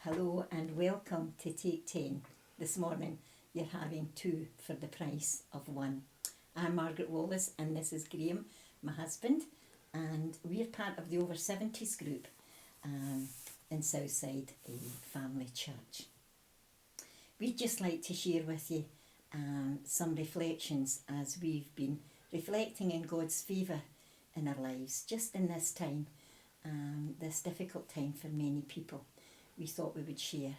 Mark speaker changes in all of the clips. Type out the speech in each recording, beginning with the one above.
Speaker 1: Hello and welcome to Take 10. This morning you're having two for the price of one. I'm Margaret Wallace and this is Graham, my husband, and we're part of the over 70s group in Southside, a family church. We'd just like to share with you some reflections as we've been reflecting in God's favour in our lives just in this time, this difficult time for many people. We thought we would share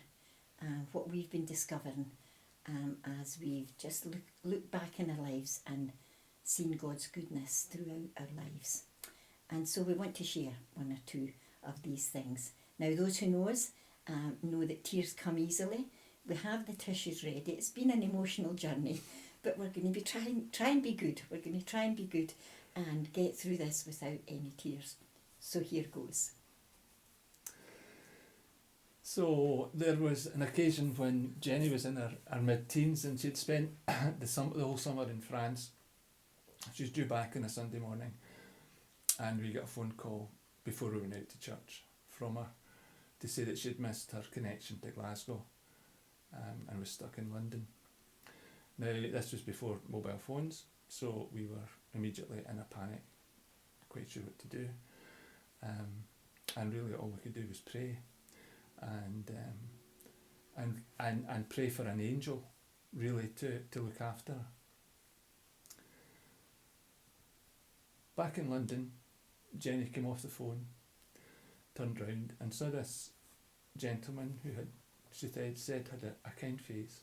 Speaker 1: what we've been discovering as we've just looked back in our lives and seen God's goodness throughout our lives. And so we want to share one or two of these things. Now, those who know us know that tears come easily. We have the tissues ready. It's been an emotional journey, but we're going to be try and be good. We're going to try and be good and get through this without any tears. So here goes.
Speaker 2: So there was an occasion when Jenny was in her mid-teens and she'd spent the whole summer in France. She was due back on a Sunday morning and we got a phone call before we went out to church from her to say that she'd missed her connection to Glasgow and was stuck in London. Now this was before mobile phones, so we were immediately in a panic, quite sure what to do, and really all we could do was pray. And pray for an angel, really, to look after her. Back in London, Jenny came off the phone, turned round and saw this gentleman who she said had a kind face.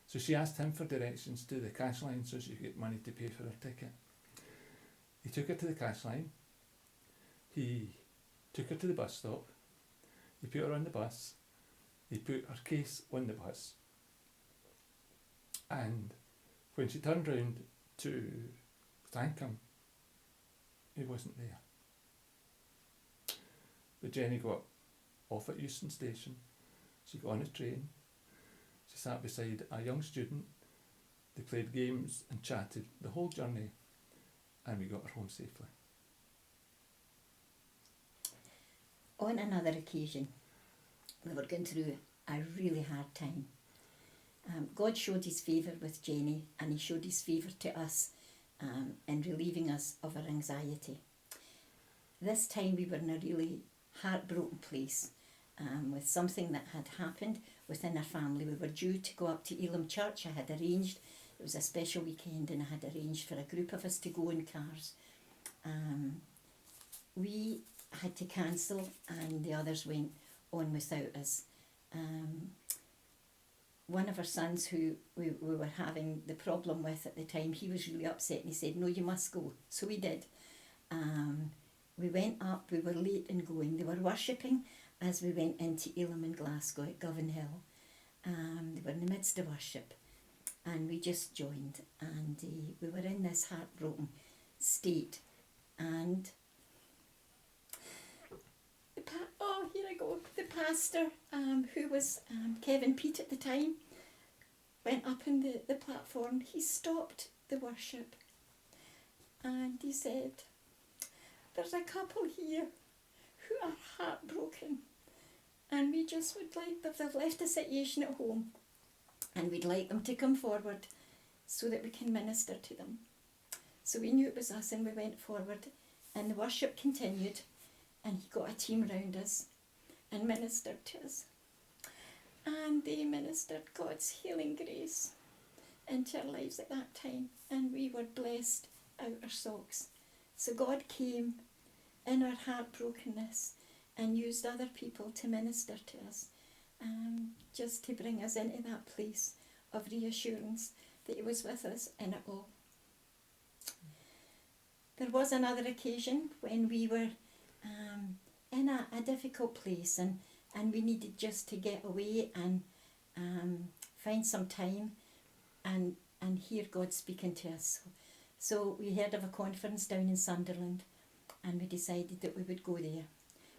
Speaker 2: So she asked him for directions to the cash line so she could get money to pay for her ticket. He took her to the cash line. He took her to the bus stop. He put her on the bus, he put her case on the bus, and when she turned round to thank him, he wasn't there. But Jenny got off at Euston Station, she got on a train, she sat beside a young student, they played games and chatted the whole journey, and we got her home safely.
Speaker 1: On another occasion, we were going through a really hard time. God showed his favour with Jenny and he showed his favour to us in relieving us of our anxiety. This time we were in a really heartbroken place with something that had happened within our family. We were due to go up to Elim Church. I had arranged, it was a special weekend and I had arranged for a group of us to go in cars. We had to cancel and the others went on without us. One of our sons who we were having the problem with at the time, he was really upset and he said, no, you must go. So we did. We went up, we were late in going. They were worshipping as we went into Elim in Glasgow at Govan Hill. They were in the midst of worship and we just joined and we were in this heartbroken state and the pastor, who was Kevin Pete at the time, went up on the platform. He stopped the worship and he said, there's a couple here who are heartbroken and we just would like, they've left a situation at home and we'd like them to come forward so that we can minister to them. So we knew it was us and we went forward and the worship continued and he got a team round us and ministered to us. And they ministered God's healing grace into our lives at that time. And we were blessed out our socks. So God came in our heartbrokenness and used other people to minister to us, just to bring us into that place of reassurance that he was with us in it all. There was another occasion when we were in a difficult place and we needed just to get away and find some time and hear God speaking to us. So we heard of a conference down in Sunderland and we decided that we would go there.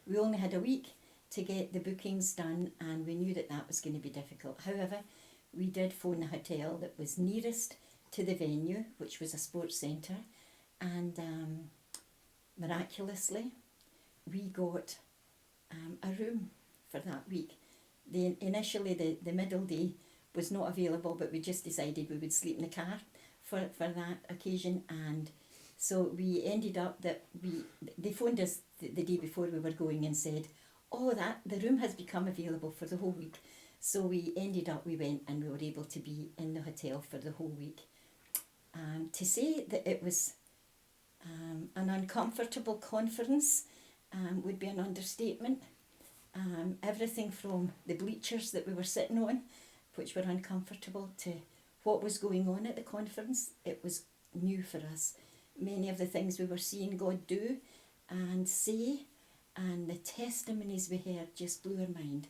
Speaker 1: We only had a week to get the bookings done and we knew that that was going to be difficult. However, we did phone the hotel that was nearest to the venue, which was a sports centre, and miraculously we got a room for that week. Initially the middle day was not available, but we just decided we would sleep in the car for that occasion, and so we ended up that they phoned us the day before we were going and said, oh, that the room has become available for the whole week. So we went and we were able to be in the hotel for the whole week. To say that it was an uncomfortable conference would be an understatement. Everything from the bleachers that we were sitting on, which were uncomfortable, to what was going on at the conference, it was new for us. Many of the things we were seeing God do and say, and the testimonies we heard just blew our mind.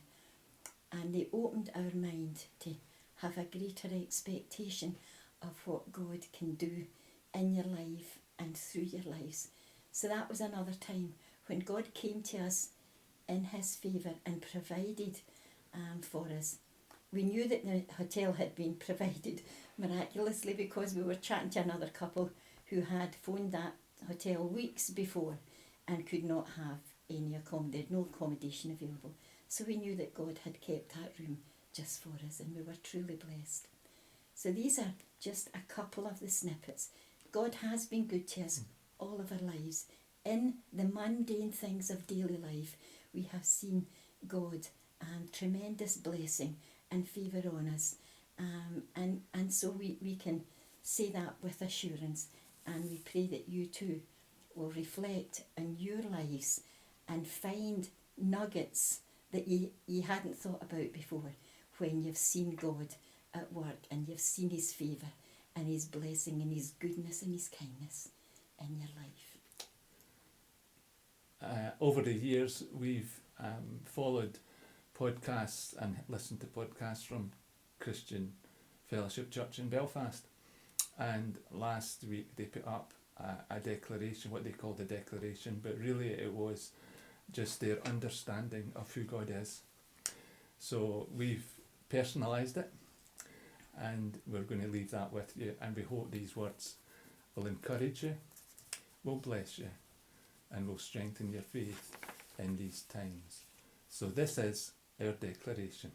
Speaker 1: And they opened our mind to have a greater expectation of what God can do in your life and through your lives. So that was another time when God came to us in his favour and provided for us. We knew that the hotel had been provided miraculously because we were chatting to another couple who had phoned that hotel weeks before and could not have any accommodation, no accommodation available. So we knew that God had kept that room just for us, and we were truly blessed. So these are just a couple of the snippets. God has been good to us all of our lives. In the mundane things of daily life, we have seen God and tremendous blessing and favour on us. And so we can say that with assurance, and we pray that you too will reflect on your lives and find nuggets that you hadn't thought about before when you've seen God at work and you've seen his favour and his blessing and his goodness and his kindness in your life.
Speaker 2: Over the years, we've followed podcasts and listened to podcasts from Christian Fellowship Church in Belfast. And last week they put up a declaration, what they called a declaration, but really it was just their understanding of who God is. So we've personalised it, and we're going to leave that with you, and we hope these words will encourage you, will bless you, and will strengthen your faith in these times. So this is our declaration.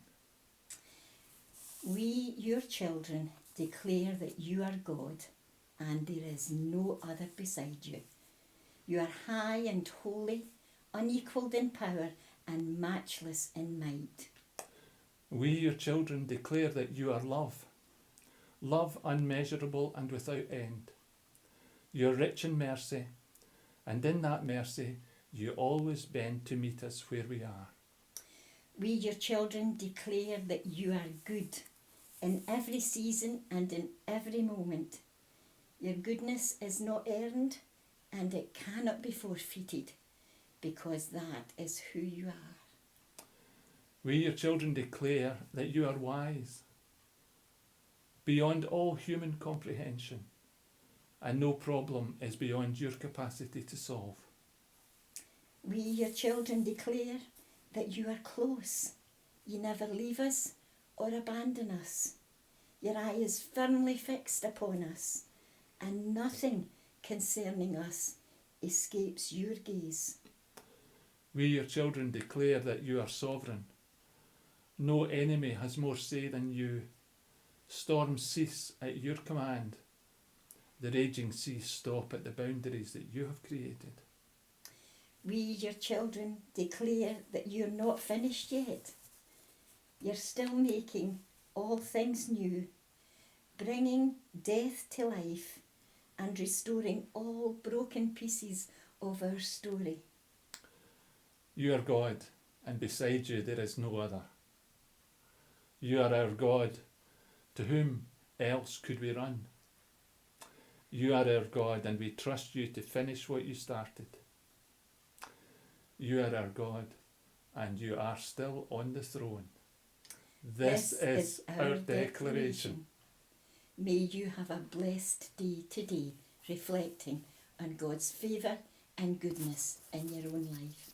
Speaker 1: We, your children, declare that you are God and there is no other beside you. You are high and holy, unequalled in power and matchless in might.
Speaker 2: We, your children, declare that you are love, love unmeasurable and without end. You are rich in mercy, and in that mercy you always bend to meet us where we are.
Speaker 1: We, your children, declare that you are good in every season and in every moment. Your goodness is not earned and it cannot be forfeited, because that is who you are.
Speaker 2: We, your children, declare that you are wise, beyond all human comprehension, and no problem is beyond your capacity to solve.
Speaker 1: We, your children, declare that you are close. You never leave us or abandon us. Your eye is firmly fixed upon us, and nothing concerning us escapes your gaze.
Speaker 2: We, your children, declare that you are sovereign. No enemy has more say than you. Storms cease at your command. The raging seas stop at the boundaries that you have created.
Speaker 1: We, your children, declare that you're not finished yet. You're still making all things new, bringing death to life and restoring all broken pieces of our story.
Speaker 2: You are God, and beside you there is no other. You are our God. To whom else could we run? You are our God, and we trust you to finish what you started. You are our God, and you are still on the throne. This is our declaration.
Speaker 1: May you have a blessed day today, reflecting on God's favour and goodness in your own life.